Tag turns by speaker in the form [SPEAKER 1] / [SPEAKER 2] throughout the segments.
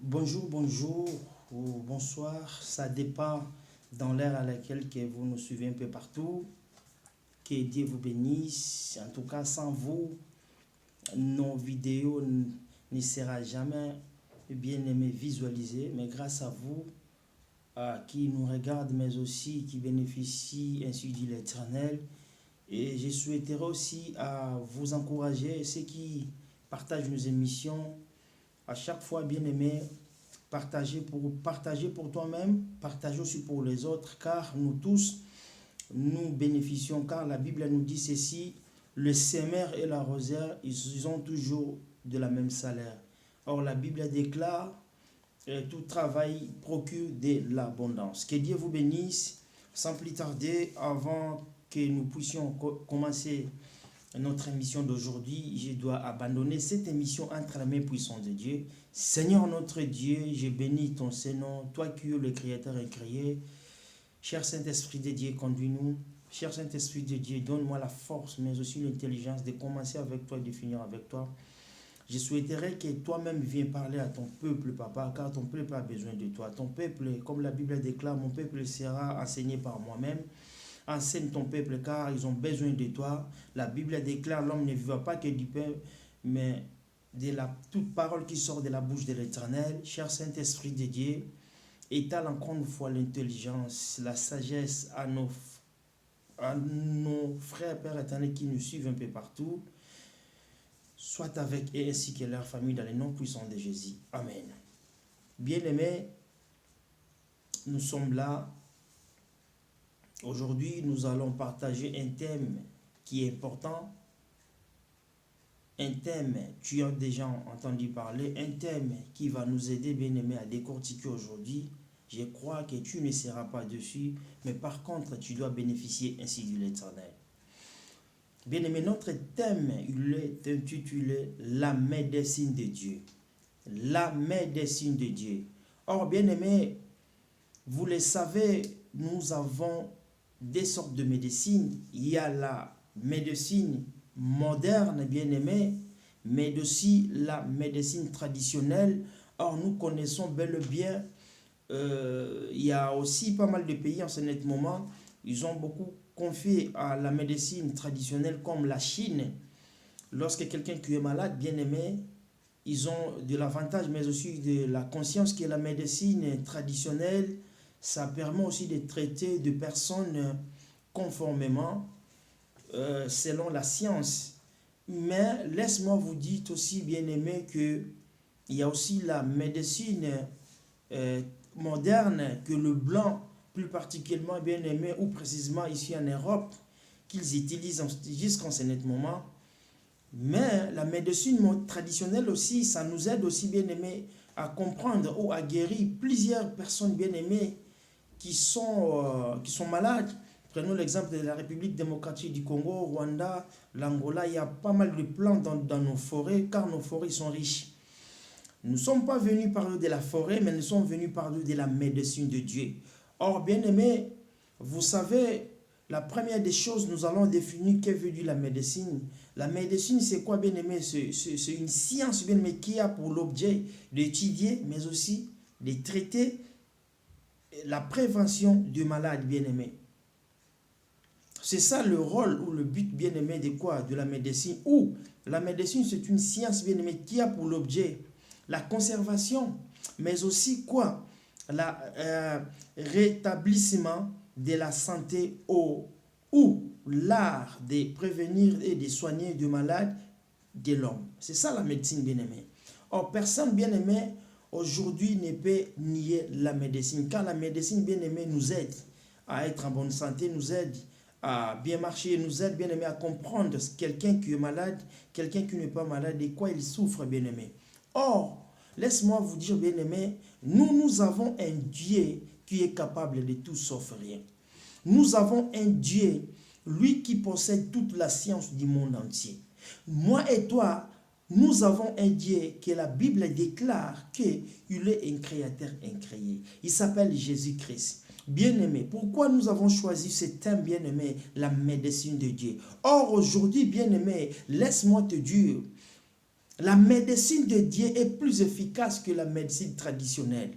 [SPEAKER 1] Bonjour, bonjour ou bonsoir, ça dépend dans l'ère à laquelle que vous nous suivez un peu partout. Que Dieu vous bénisse. En tout cas, sans vous, nos vidéos ne sera jamais bien aimé visualisées, mais grâce à vous qui nous regardent, mais aussi qui bénéficient ainsi de l'Éternel. Et je souhaiterais aussi vous encourager, ceux qui partagent nos émissions, à chaque fois bien aimé, partager pour toi-même, partager aussi pour les autres, car nous tous, nous bénéficions, car la Bible nous dit ceci, le semeur et l'arroseur, ils ont toujours de la même salaire. Or, la Bible déclare, tout travail procure de l'abondance. Que Dieu vous bénisse. Sans plus tarder, avant que nous puissions commencer notre émission d'aujourd'hui, je dois abandonner cette émission entre les mains puissantes de Dieu. Seigneur notre Dieu, je bénis ton Saint-Nom, toi qui es le Créateur et créé. Cher Saint-Esprit de Dieu, conduis-nous. Cher Saint-Esprit de Dieu, donne-moi la force, mais aussi l'intelligence de commencer avec toi et de finir avec toi. Je souhaiterais que toi-même viennes parler à ton peuple, papa, car ton peuple a besoin de toi. Ton peuple, comme la Bible déclare, mon peuple sera enseigné par moi-même. Enseigne ton peuple car ils ont besoin de toi. La Bible déclare l'homme ne vivra pas que du pain, mais de toute parole qui sort de la bouche de l'Éternel. Cher Saint-Esprit de Dieu, étale encore une fois l'intelligence, la sagesse à nos frères, Père éternel qui nous suivent un peu partout. Soit avec eux ainsi que leur famille dans les noms puissants de Jésus. Amen. Bien-aimés, nous sommes là. Aujourd'hui, nous allons partager un thème qui est important, un thème, tu as déjà entendu parler, un thème qui va nous aider, bien-aimés, à décortiquer aujourd'hui. Je crois que tu ne seras pas dessus, mais par contre, tu dois bénéficier ainsi de l'Éternel. Bien-aimé, notre thème, il est intitulé « La médecine de Dieu ». La médecine de Dieu. Or, bien-aimé, vous le savez, nous avons des sortes de médecine. Il y a la médecine moderne, bien aimée, mais aussi la médecine traditionnelle. Or, nous connaissons bel et bien, il y a aussi pas mal de pays en ce moment, ils ont beaucoup confié à la médecine traditionnelle comme la Chine. Lorsque quelqu'un qui est malade, bien aimé, ils ont de l'avantage, mais aussi de la conscience que la médecine traditionnelle, ça permet aussi de traiter de personnes conformément selon la science. Mais laisse-moi vous dire aussi, bien aimé, qu'il y a aussi la médecine moderne que le blanc, plus particulièrement bien aimé, ou précisément ici en Europe, qu'ils utilisent jusqu'en ce moment. Mais la médecine traditionnelle aussi, ça nous aide aussi, bien aimé, à comprendre ou à guérir plusieurs personnes bien aimées qui sont malades. Prenons l'exemple de la République démocratique du Congo, Rwanda, l'Angola. Il y a pas mal de plantes dans nos forêts, car nos forêts sont riches. Nous ne sommes pas venus parler de la forêt, mais nous sommes venus parler de la médecine de Dieu. Or, bien aimé, vous savez, la première des choses, nous allons définir qu'est veut dire la médecine. La médecine, c'est quoi, bien aimé? C'est une science, bien aimé, qui a pour l'objet d'étudier, mais aussi de traiter la prévention du malade, bien aimé. C'est ça le rôle ou le but, bien aimé, de quoi? De la médecine. Ou la médecine, c'est une science, bien aimé, qui a pour l'objet la conservation, mais aussi quoi? Le rétablissement de la santé ou l'art de prévenir et de soigner de malades de l'homme. C'est ça la médecine, bien aimé. Or, personne, bien aimé, aujourd'hui ne peut nier la médecine, car la médecine, bien aimé, nous aide à être en bonne santé, nous aide à bien marcher, nous aide, bien aimé, à comprendre quelqu'un qui est malade, quelqu'un qui n'est pas malade, de quoi il souffre, bien aimé. Or, laisse-moi vous dire, bien aimé, nous avons un Dieu qui est capable de tout sauf rien. Nous avons un Dieu, lui qui possède toute la science du monde entier. Moi et toi, nous avons un Dieu que la Bible déclare qu'il est un créateur incréé. Il s'appelle Jésus-Christ. Bien-aimé, pourquoi nous avons choisi ce thème, bien-aimé, la médecine de Dieu? Or, aujourd'hui, bien-aimé, laisse-moi te dire, La médecine de Dieu est plus efficace que la médecine traditionnelle.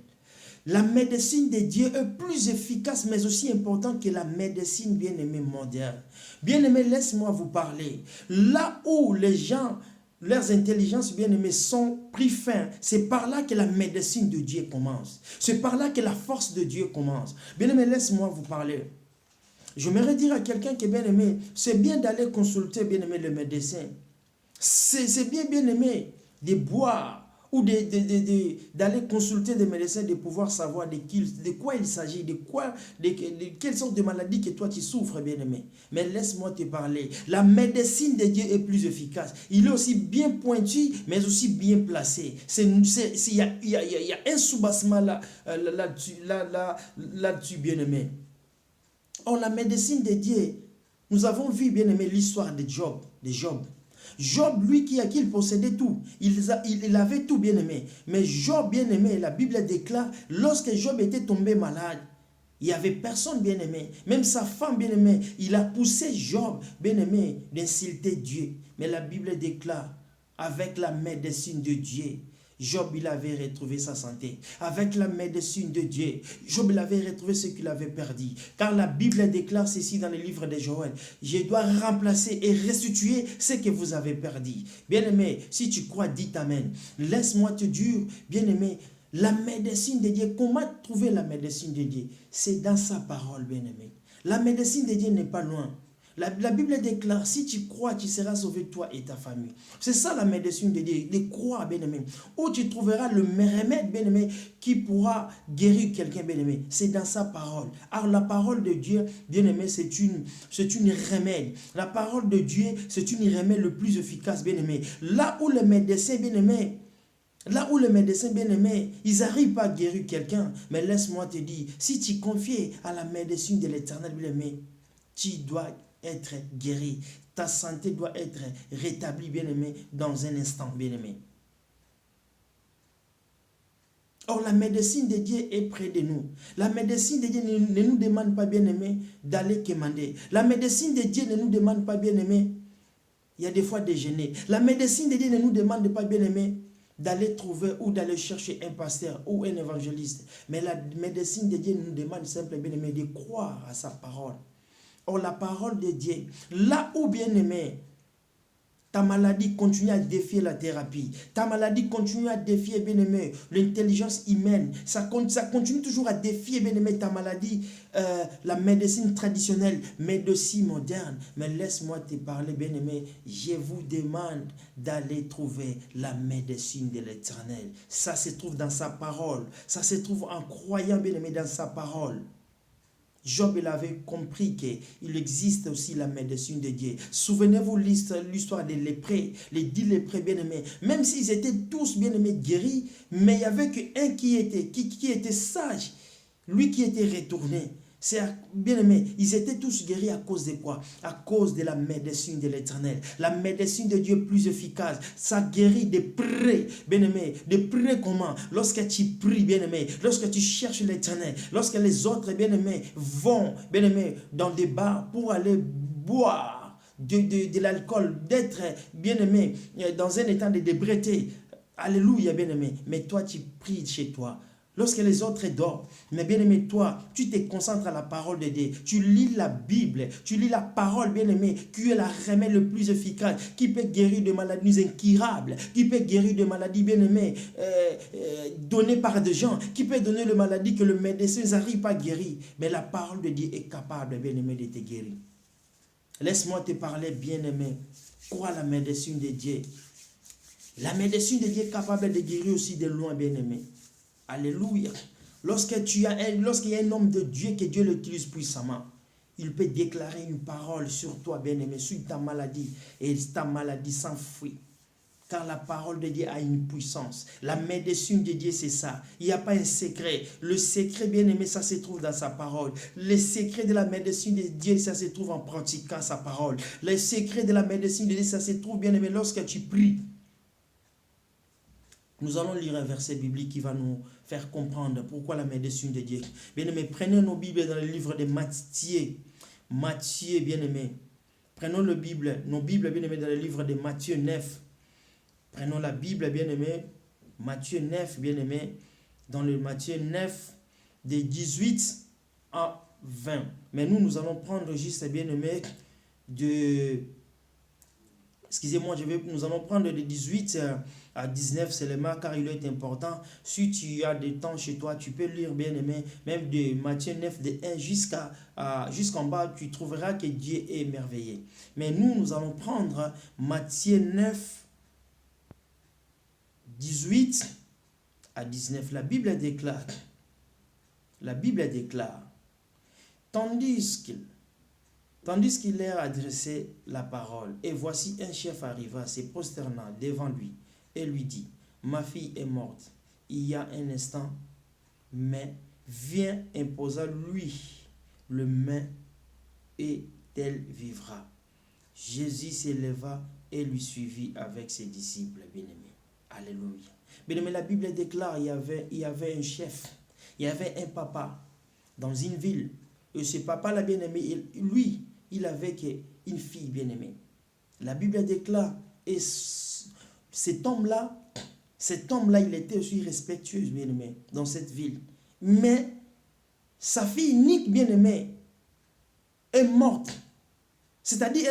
[SPEAKER 1] La médecine de Dieu est plus efficace, mais aussi importante que la médecine bien-aimée moderne. Bien-aimé, laisse-moi vous parler. Là où les gens, leurs intelligences bien-aimées sont pris fin, c'est par là que la médecine de Dieu commence. C'est par là que la force de Dieu commence. Bien-aimé, laisse-moi vous parler. J'aimerais dire à quelqu'un qui est bien-aimé, c'est bien d'aller consulter bien-aimé le médecin. C'est bien, bien aimé de boire ou d'aller consulter des médecins, de pouvoir savoir de quoi il s'agit, de quelle sorte de maladie que toi tu souffres, bien aimé. Mais laisse-moi te parler. La médecine de Dieu est plus efficace. Il est aussi bien pointu, mais aussi bien placé. Il y a un soubassement là-dessus, bien aimé. Or, la médecine de Dieu, nous avons vu, bien aimé, l'histoire de Job. Job, lui qui possédait tout, il avait tout, bien aimé. Mais Job, bien aimé, la Bible déclare, lorsque Job était tombé malade, il n'y avait personne, bien aimé. Même sa femme, bien aimée, il a poussé Job, bien aimé, d'insulter Dieu. Mais la Bible déclare, avec la médecine de Dieu, Job, il avait retrouvé sa santé. Avec la médecine de Dieu, Job, il avait retrouvé ce qu'il avait perdu. Car la Bible déclare ceci dans le livre de Joël. Je dois remplacer et restituer ce que vous avez perdu. Bien-aimé, si tu crois, dis Amen. Laisse-moi te dire, bien-aimé, la médecine de Dieu, comment trouver la médecine de Dieu? C'est dans sa parole, bien-aimé. La médecine de Dieu n'est pas loin. La Bible déclare, si tu crois, tu seras sauvé, toi et ta famille. C'est ça la médecine de Dieu, de croire, bien-aimé. Où tu trouveras le remède, bien-aimé, qui pourra guérir quelqu'un, bien-aimé. C'est dans sa parole. Alors la parole de Dieu, bien-aimé, c'est une remède. La parole de Dieu, c'est une remède le plus efficace, bien-aimé. Là où les médecins, bien-aimés, ils n'arrivent pas à guérir quelqu'un. Mais laisse-moi te dire, si tu confies à la médecine de l'Éternel, bien-aimé, tu dois être guéri. Ta santé doit être rétablie, bien-aimé, dans un instant, bien-aimé. Or, la médecine de Dieu est près de nous. La médecine de Dieu ne nous demande pas, bien-aimé, d'aller commander. La médecine de Dieu ne nous demande pas, bien-aimé, il y a des fois déjeuner. La médecine de Dieu ne nous demande pas, bien-aimé, d'aller trouver ou d'aller chercher un pasteur ou un évangéliste. Mais la médecine de Dieu nous demande simplement, bien-aimé, de croire à sa parole. Or, la parole de Dieu, là où, bien-aimé, ta maladie continue à défier la thérapie, ta maladie continue à défier, bien-aimé, l'intelligence humaine, ça continue toujours à défier, bien-aimé, ta maladie, la médecine traditionnelle, médecine moderne. Mais laisse-moi te parler, bien-aimé, je vous demande d'aller trouver la médecine de l'Éternel. Ça se trouve dans sa parole, ça se trouve en croyant, bien-aimé, dans sa parole. Job, il avait compris qu'il existe aussi la médecine de Dieu. Souvenez-vous l'histoire des lépreux, les 10 lépreux bien-aimés. Même s'ils étaient tous bien-aimés guéris, mais il n'y avait qu'un qui était sage, lui qui était retourné. C'est bien-aimé, ils étaient tous guéris à cause de quoi? À cause de la médecine de l'Éternel. La médecine de Dieu plus efficace. Ça guérit de près, bien-aimé. De près comment? Lorsque tu pries, bien-aimé. Lorsque tu cherches l'Éternel. Lorsque les autres, bien-aimés, vont, bien-aimé, dans des bars pour aller boire de l'alcool, d'être, bien-aimé, dans un état de débrété. Alléluia, bien-aimé. Mais toi, tu pries chez toi. Lorsque les autres dorment, mais bien-aimé, toi, tu te concentres à la parole de Dieu. Tu lis la Bible, tu lis la parole, bien-aimé, qui est la remède le plus efficace, qui peut guérir de maladies incurables, qui peut guérir de maladies, bien-aimé, données par des gens, qui peut donner les maladies que le médecin n'arrive pas à guérir. Mais la parole de Dieu est capable, bien-aimé, de te guérir. Laisse-moi te parler, bien-aimé. Crois la médecine de Dieu. La médecine de Dieu est capable de guérir aussi de loin, bien-aimé. Alléluia. Lorsqu'il y a un homme de Dieu, que Dieu l'utilise puissamment, il peut déclarer une parole sur toi, bien-aimé, sur ta maladie, et ta maladie s'enfuit. Car la parole de Dieu a une puissance. La médecine de Dieu, c'est ça. Il n'y a pas un secret. Le secret, bien-aimé, ça se trouve dans sa parole. Le secret de la médecine de Dieu, ça se trouve en pratiquant sa parole. Le secret de la médecine de Dieu, ça se trouve, bien-aimé, lorsque tu pries. Nous allons lire un verset biblique qui va nous faire comprendre pourquoi la médecine de Dieu. Bien-aimés, prenez nos Bibles dans le livre de Matthieu. Matthieu, bien-aimés. Prenons nos Bibles, bien-aimés, dans le livre de Matthieu 9. Prenons la Bible, bien-aimé, Matthieu 9, bien-aimé, dans le Matthieu 9, de 18 à 20. Mais nous allons prendre juste, bien-aimé, excusez-moi, nous allons prendre de 18 à 19 seulement, car il est important. Si tu as du temps chez toi, tu peux lire, bien-aimé, même de Matthieu 9, de 1 jusqu'en bas, tu trouveras que Dieu est merveilleux. Mais nous allons prendre Matthieu 9, 18 à 19. La Bible déclare, tandis qu'il leur adressait la parole, et voici un chef arriva, se prosternant devant lui, et lui dit, ma fille est morte il y a un instant, mais viens, imposa lui le main, et elle vivra. Jésus s'éleva et lui suivit avec ses disciples bien-aimés. Alléluia. Bien-aimés, la Bible déclare il y avait un chef, il y avait un papa dans une ville. Et ce papa-là, bien-aimé, lui, il avait une fille bien-aimée. La Bible déclare, et cet homme-là, il était aussi respectueux, bien-aimé, dans cette ville. Mais sa fille unique, bien-aimée, est morte. C'est-à-dire,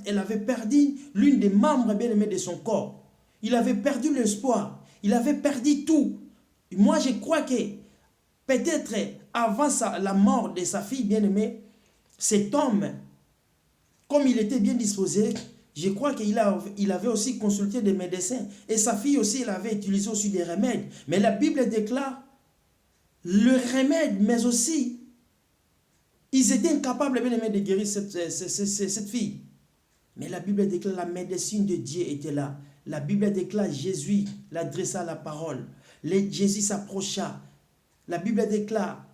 [SPEAKER 1] elle avait perdu l'une des membres, bien-aimés, de son corps. Il avait perdu l'espoir. Il avait perdu tout. Moi, je crois que peut-être avant la mort de sa fille bien-aimée, cet homme, comme il était bien disposé, je crois qu'il avait aussi consulté des médecins. Et sa fille aussi, elle avait utilisé aussi des remèdes. Mais la Bible déclare le remède, mais aussi, ils étaient incapables bien-aimé de guérir cette fille. Mais la Bible déclare la médecine de Dieu était là. La Bible déclare Jésus l'adressa la parole. Jésus s'approcha. La Bible déclare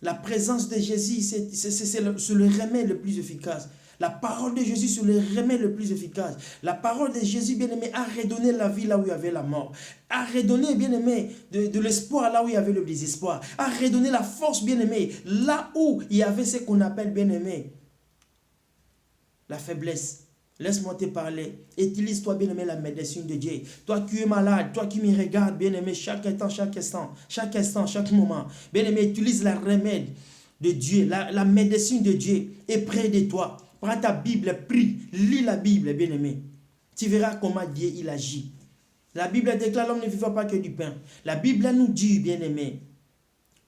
[SPEAKER 1] la présence de Jésus, c'est le remède le plus efficace. La parole de Jésus, c'est le remède le plus efficace. La parole de Jésus, bien-aimé, a redonné la vie là où il y avait la mort. A redonné, bien-aimé, de l'espoir là où il y avait le désespoir. A redonné la force, bien-aimé, là où il y avait ce qu'on appelle, bien-aimé, la faiblesse. Laisse-moi te parler. Utilise-toi, bien-aimé, la médecine de Dieu. Toi qui es malade, toi qui me regardes, bien-aimé, chaque instant, chaque moment. Bien-aimé, utilise la remède de Dieu, la médecine de Dieu est près de toi. Prends ta Bible, prie, lis la Bible, bien-aimé. Tu verras comment Dieu il agit. La Bible déclare l'homme ne vivra pas que du pain. La Bible nous dit, bien-aimé,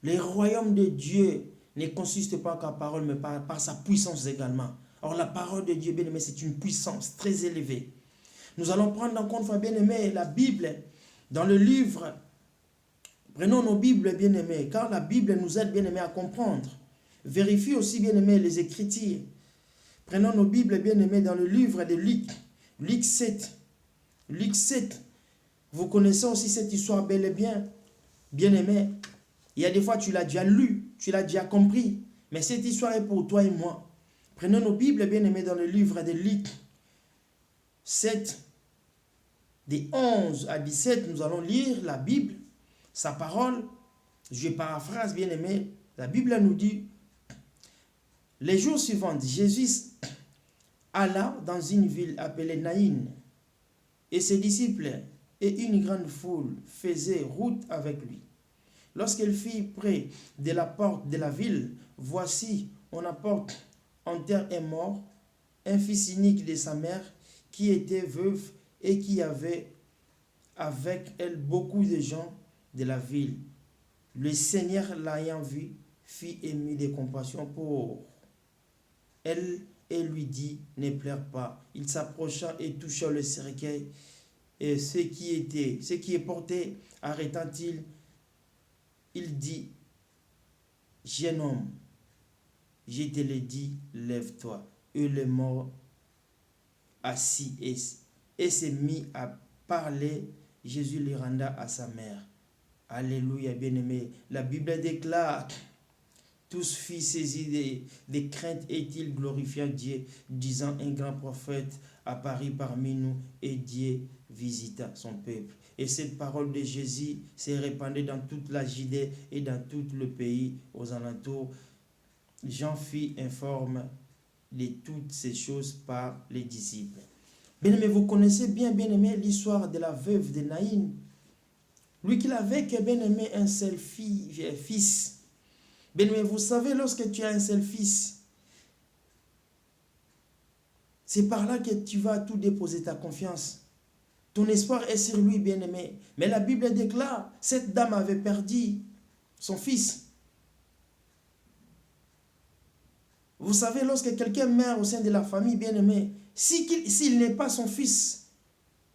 [SPEAKER 1] le royaume de Dieu ne consiste pas qu'à parole, mais par sa puissance également. Or, la parole de Dieu, bien-aimé, c'est une puissance très élevée. Nous allons prendre en compte, bien-aimé, la Bible dans le livre. Prenons nos Bibles, bien-aimés, car la Bible nous aide, bien-aimé, à comprendre. Vérifie aussi, bien-aimé, les Écritures. Prenons nos Bibles, bien-aimés, dans le livre de Luc. Luc 7. Luc 7. Vous connaissez aussi cette histoire bel et bien, bien-aimé. Il y a des fois, tu l'as déjà lu, tu l'as déjà compris. Mais cette histoire est pour toi et moi. Prenons nos Bibles, bien-aimés, dans le livre de Luc 7, des 11 à 17, nous allons lire la Bible, sa parole. Je paraphrase, bien-aimé. La Bible nous dit, les jours suivants, Jésus alla dans une ville appelée Naïn, et ses disciples et une grande foule faisaient route avec lui. Lorsqu'il fut près de la porte de la ville, voici, on apporte en terre un mort, un fils unique de sa mère, qui était veuve et qui avait avec elle beaucoup de gens de la ville. Le Seigneur, l'ayant vu, fit ému de compassion pour elle et lui dit, ne pleure pas. Il s'approcha et toucha le cercueil, et ce qui est porté, arrêtant-il, il dit, jeune homme, je te le dis, lève-toi. Et le mort assis et s'est mis à parler. Jésus le renda à sa mère. Alléluia, bien-aimé. La Bible déclare, tous furent saisis des craintes et ils glorifiant Dieu, disant, un grand prophète apparut parmi nous et Dieu visita son peuple. Et cette parole de Jésus s'est répandue dans toute la Judée et dans tout le pays aux alentours. Jean fit informe de toutes ces choses par les disciples. Bien-aimé, vous connaissez bien-aimé, l'histoire de la veuve de Naïn. Lui qui n'avait que, bien-aimé, un seul fils. Bien-aimé, vous savez, lorsque tu as un seul fils, c'est par là que tu vas tout déposer ta confiance. Ton espoir est sur lui, bien-aimé. Mais la Bible déclare, cette dame avait perdu son fils. Vous savez, lorsque quelqu'un meurt au sein de la famille, bien-aimé, s'il n'est pas son fils,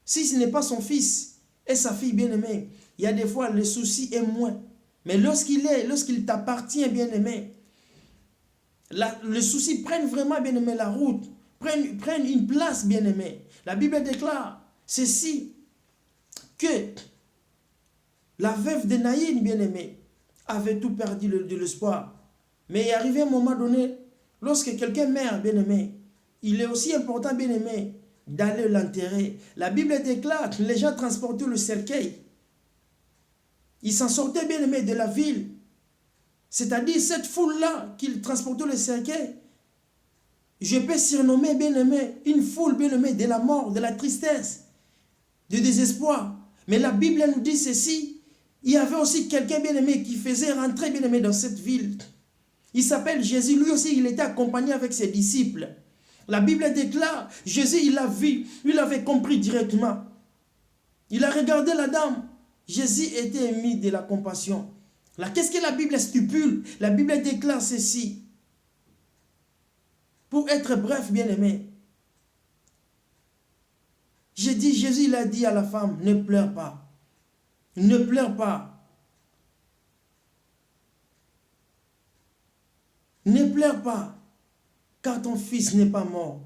[SPEAKER 1] si ce n'est pas son fils et sa fille bien-aimée, il y a des fois le souci est moins. Mais lorsqu'il t'appartient, bien-aimé, le souci prenne vraiment, bien-aimé, la route, prenne une place, bien-aimé. La Bible déclare ceci, que la veuve de Naïn, bien-aimé, avait tout perdu de l'espoir. Mais il est arrivé un moment donné, lorsque quelqu'un meurt, bien-aimé, il est aussi important, bien-aimé, d'aller l'enterrer. La Bible déclare que les gens transportaient le cercueil. Ils s'en sortaient, bien-aimé, de la ville. C'est-à-dire cette foule-là qui transportait le cercueil. Je peux surnommer, bien-aimé, une foule, bien-aimé, de la mort, de la tristesse, du désespoir. Mais la Bible nous dit ceci. Il y avait aussi quelqu'un, bien-aimé, qui faisait rentrer, bien-aimé, dans cette ville. Il s'appelle Jésus. Lui aussi, il était accompagné avec ses disciples. La Bible déclare, Jésus, il l'a vu, il avait compris directement. Il a regardé la dame. Jésus était ému de la compassion. Là, qu'est-ce que la Bible stipule? La Bible déclare ceci. Pour être bref, bien-aimé, Jésus, il a dit à la femme, ne pleure pas. Ne pleure pas. Ne pleure pas. Car ton fils n'est pas mort.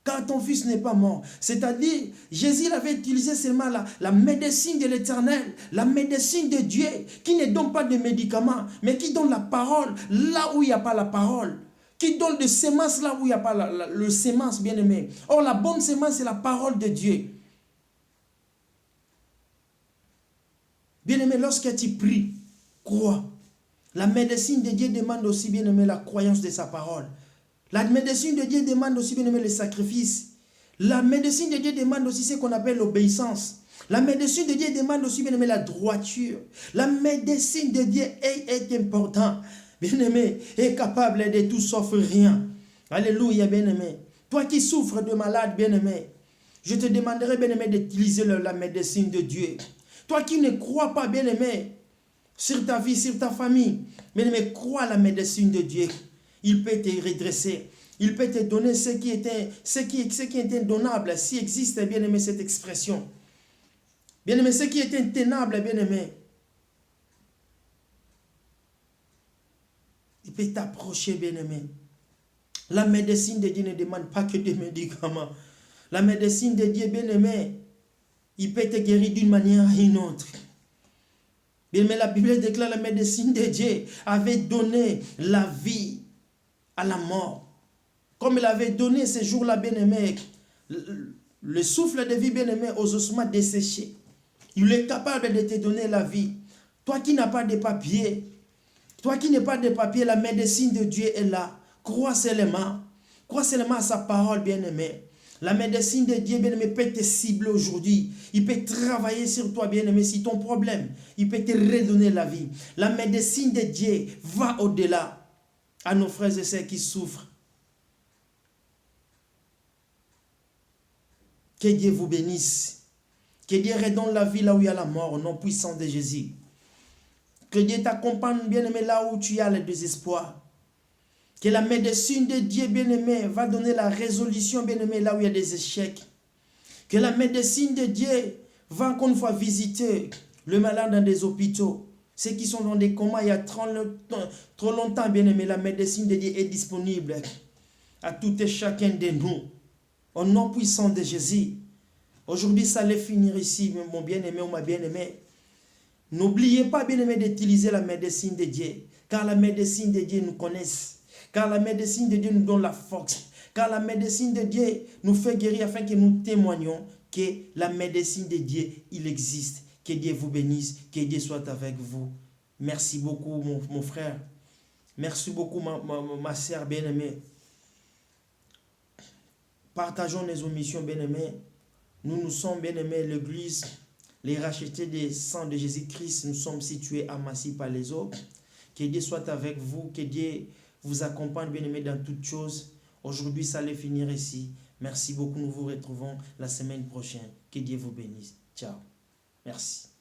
[SPEAKER 1] Car ton fils n'est pas mort. C'est-à-dire, Jésus avait utilisé seulement la médecine de l'Éternel, la médecine de Dieu, qui ne donne pas de médicaments, mais qui donne la parole là où il n'y a pas la parole. Qui donne des semences là où il n'y a pas le semence, bien-aimé. Or, la bonne semence, c'est la parole de Dieu. Bien-aimé, lorsque tu pries, crois. La médecine de Dieu demande aussi, bien-aimé, la croyance de sa parole. La médecine de Dieu demande aussi, bien aimé, le sacrifice. La médecine de Dieu demande aussi ce qu'on appelle l'obéissance. La médecine de Dieu demande aussi, bien aimé, la droiture. La médecine de Dieu est importante. Bien aimé, est capable de tout sauf rien. Alléluia, bien aimé. Toi qui souffres de malade, bien aimé, je te demanderai, bien aimé, d'utiliser la médecine de Dieu. Toi qui ne crois pas, bien aimé, sur ta vie, sur ta famille, bien aimé, crois à la médecine de Dieu. Il peut te redresser. Il peut te donner ce qui est indonnable, s'il existe, bien aimé, cette expression. Bien aimé, ce qui est intenable, bien aimé. Il peut t'approcher, bien aimé. La médecine de Dieu ne demande pas que des médicaments. La médecine de Dieu, bien aimé, il peut te guérir d'une manière à une autre. Bien aimé, la Bible déclare la médecine de Dieu avait donné la vie à la mort. Comme il avait donné ce jour-là, bien-aimé, le souffle de vie, bien-aimé, aux ossements desséchés. Il est capable de te donner la vie. Toi qui n'as pas de papier, toi qui n'as pas de papier, la médecine de Dieu est là. Crois seulement à sa parole, bien-aimé. La médecine de Dieu, bien-aimé, peut te cibler aujourd'hui. Il peut travailler sur toi, bien-aimé, si ton problème, il peut te redonner la vie. La médecine de Dieu va au-delà. À nos frères et sœurs qui souffrent. Que Dieu vous bénisse. Que Dieu redonne la vie là où il y a la mort, au nom puissant de Jésus. Que Dieu t'accompagne, bien-aimé, là où tu as le désespoir. Que la médecine de Dieu, bien-aimé, va donner la résolution, bien-aimé, là où il y a des échecs. Que la médecine de Dieu va encore une fois visiter le malade dans des hôpitaux. Ceux qui sont dans des comas il y a trop longtemps, bien aimé, la médecine de Dieu est disponible à tout et chacun de nous. Au nom puissant de Jésus. Aujourd'hui, ça allait finir ici, mon bien-aimé ou ma bien-aimée. N'oubliez pas, bien-aimé, d'utiliser la médecine de Dieu. Car la médecine de Dieu nous connaisse. Car la médecine de Dieu nous donne la force. Car la médecine de Dieu nous fait guérir afin que nous témoignions que la médecine de Dieu, il existe. Que Dieu vous bénisse, que Dieu soit avec vous. Merci beaucoup, mon frère. Merci beaucoup, ma sœur bien-aimée. Partageons les omissions, bien-aimés. Nous sommes, bien aimés, l'église, les rachetés des sangs de Jésus-Christ. Nous sommes situés à Massy-Palaiseau. Que Dieu soit avec vous, que Dieu vous accompagne, bien aimés, dans toutes choses. Aujourd'hui, ça allait finir ici. Merci beaucoup. Nous vous retrouvons la semaine prochaine. Que Dieu vous bénisse. Ciao. Merci.